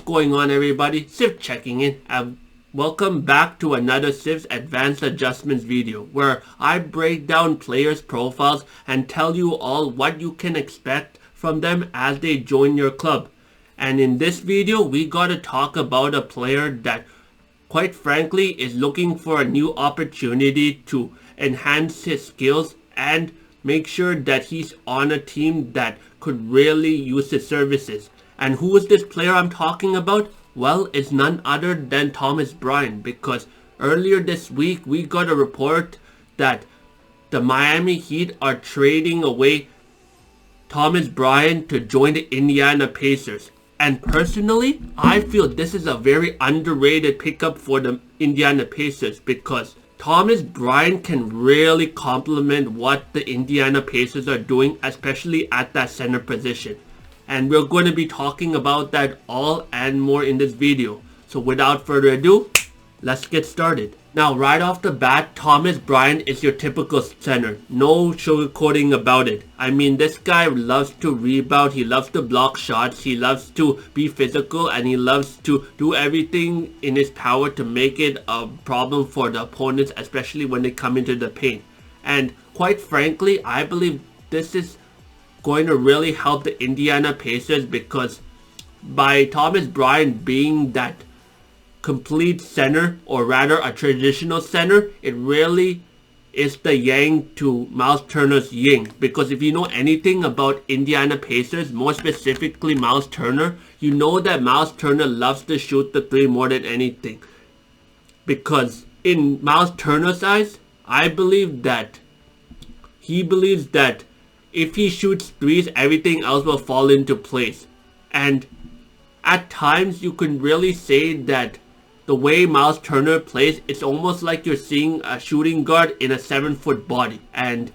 going on, everybody? Civ checking in, and welcome back to another Civ's Advanced Adjustments video where I break down players' profiles and tell you all what you can expect from them as they join your club. And in this video, we gotta talk about a player that, quite frankly, is looking for a new opportunity to enhance his skills and make sure that he's on a team that could really use his services. And who is this player I'm talking about? Well, it's none other than Thomas Bryant, because earlier this week we got a report that the Miami Heat are trading away Thomas Bryant to join the Indiana Pacers. And personally, I feel this is a very underrated pickup for the Indiana Pacers, because Thomas Bryant can really complement what the Indiana Pacers are doing, especially at that center position. And we're going to be talking about that all and more in this video. So without further ado, let's get started. Now, right off the bat, Thomas Bryant is your typical center. No sugarcoating about it. I mean, this guy loves to rebound, he loves to block shots, he loves to be physical, and he loves to do everything in his power to make it a problem for the opponents, especially when they come into the paint. And quite frankly, I believe this is going to really help the Indiana Pacers, because by Thomas Bryant being that complete center, or rather a traditional center, it really is the yang to Miles Turner's yin. Because if you know anything about Indiana Pacers, more specifically Miles Turner, you know that Miles Turner loves to shoot the three more than anything. Because in Miles Turner's eyes, I believe that he believes that if he shoots threes, everything else will fall into place. And at times you can really say that the way Miles Turner plays, it's almost like you're seeing a shooting guard in a 7-foot body. And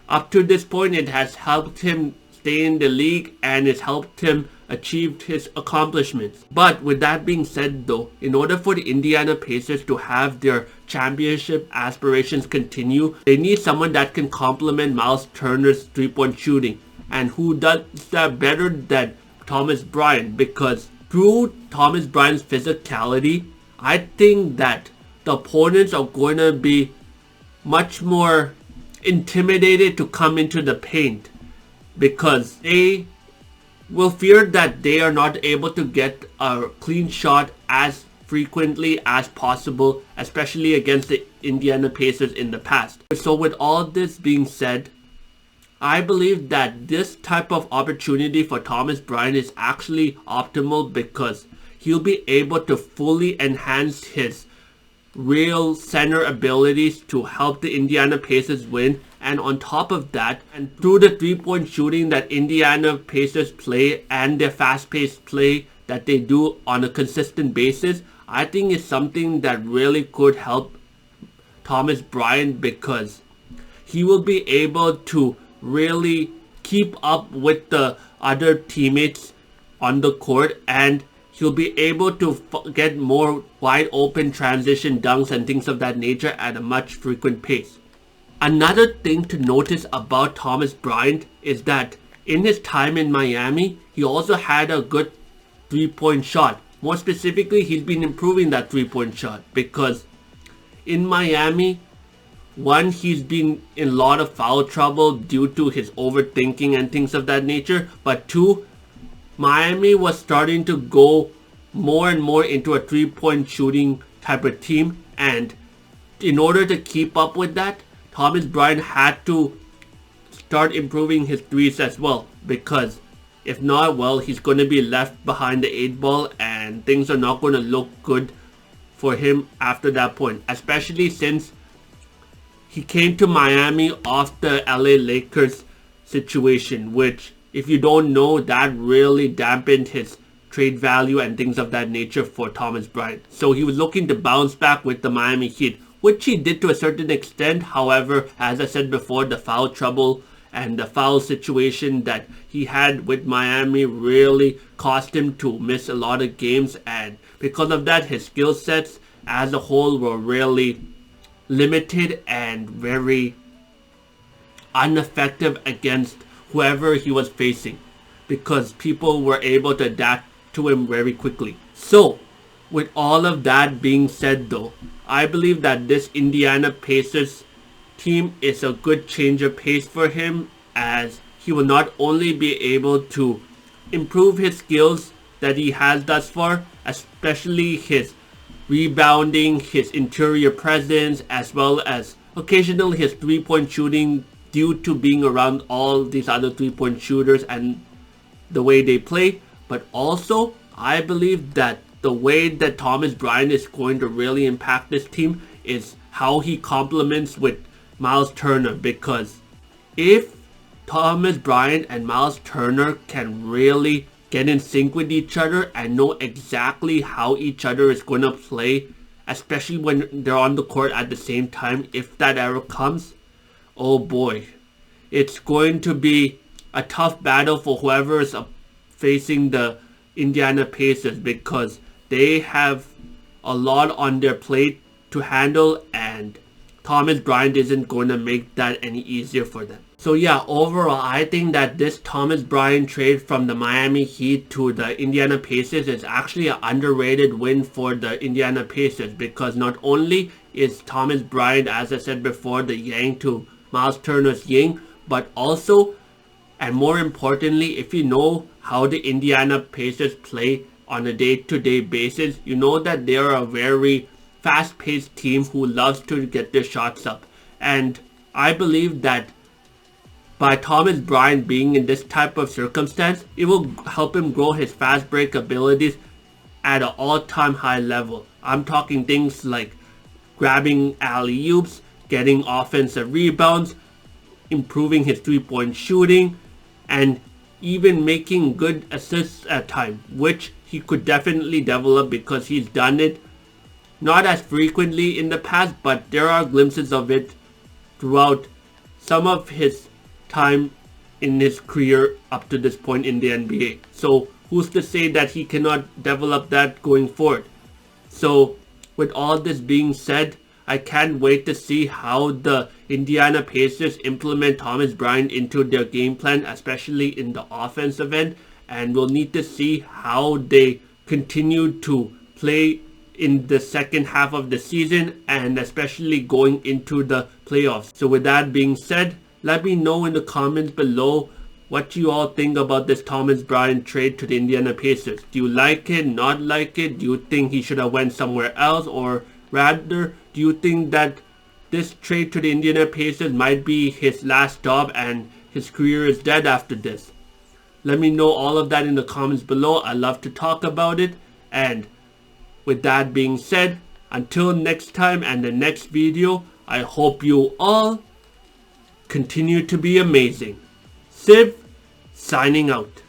up to this point, it has helped him stay in the league and it's helped him achieve his accomplishments. But with that being said though, in order for the Indiana Pacers to have their championship aspirations continue, they need someone that can complement Miles Turner's three-point shooting. And who does that better than Thomas Bryant? Because through Thomas Bryant's physicality, I think that the opponents are going to be much more intimidated to come into the paint, because they will fear that they are not able to get a clean shot as frequently as possible, especially against the Indiana Pacers in the past. So with all this being said, I believe that this type of opportunity for Thomas Bryant is actually optimal, because he'll be able to fully enhance his real center abilities to help the Indiana Pacers win. And on top of that, and through the three-point shooting that Indiana Pacers play and their fast-paced play that they do on a consistent basis, I think it's something that really could help Thomas Bryant, because he will be able to really keep up with the other teammates on the court, and he'll be able to get more wide open transition dunks and things of that nature at a much frequent pace. Another thing to notice about Thomas Bryant is that in his time in Miami, he also had a good three-point shot. More specifically, he's been improving that three-point shot, because in Miami, one, he's been in a lot of foul trouble due to his overthinking and things of that nature. But two, Miami was starting to go more and more into a three-point shooting type of team. And in order to keep up with that, Thomas Bryant had to start improving his threes as well. Because if not, well, he's going to be left behind the 8-ball and things are not going to look good for him after that point. Especially since he came to Miami off the LA Lakers situation, which, if you don't know, that really dampened his trade value and things of that nature for Thomas Bryant. So he was looking to bounce back with the Miami Heat, which he did to a certain extent. However, as I said before, the foul trouble and the foul situation that he had with Miami really caused him to miss a lot of games. And because of that, his skill sets as a whole were really limited and very ineffective against whoever he was facing, because people were able to adapt to him very quickly. So, with all of that being said though, I believe that this Indiana Pacers team is a good change of pace for him, as he will not only be able to improve his skills that he has thus far, especially his rebounding, his interior presence, as well as occasionally his three-point shooting due to being around all these other three-point shooters and the way they play. But also, I believe that the way that Thomas Bryant is going to really impact this team is how he complements with Miles Turner, because if Thomas Bryant and Miles Turner can really get in sync with each other and know exactly how each other is going to play, especially when they're on the court at the same time, if that ever comes, oh boy, it's going to be a tough battle for whoever is facing the Indiana Pacers, because they have a lot on their plate to handle, and Thomas Bryant isn't going to make that any easier for them. So yeah, overall, I think that this Thomas Bryant trade from the Miami Heat to the Indiana Pacers is actually an underrated win for the Indiana Pacers, because not only is Thomas Bryant, as I said before, the yang to Miles Turner's yin, but also, and more importantly, if you know how the Indiana Pacers play on a day-to-day basis, you know that they are a very fast-paced team who loves to get their shots up. And I believe that by Thomas Bryant being in this type of circumstance, it will help him grow his fast break abilities at an all-time high level. I'm talking things like grabbing alley-oops, getting offensive rebounds, improving his three-point shooting, and even making good assists at times, which he could definitely develop because he's done it not as frequently in the past, but there are glimpses of it throughout some of his time in his career up to this point in the NBA. So who's to say that he cannot develop that going forward? So with all this being said, I can't wait to see how the Indiana Pacers implement Thomas Bryant into their game plan, especially in the offensive end. And we'll need to see how they continue to play in the second half of the season, and especially going into the playoffs. So with that being said, let me know in the comments below what you all think about this Thomas Bryant trade to the Indiana Pacers. Do you like it, not like it? Do you think he should have went somewhere else? Or rather, do you think that this trade to the Indiana Pacers might be his last job and his career is dead after this? Let me know all of that in the comments below. I love to talk about it. And with that being said, until next time and the next video, I hope you all continue to be amazing. Civ, signing out.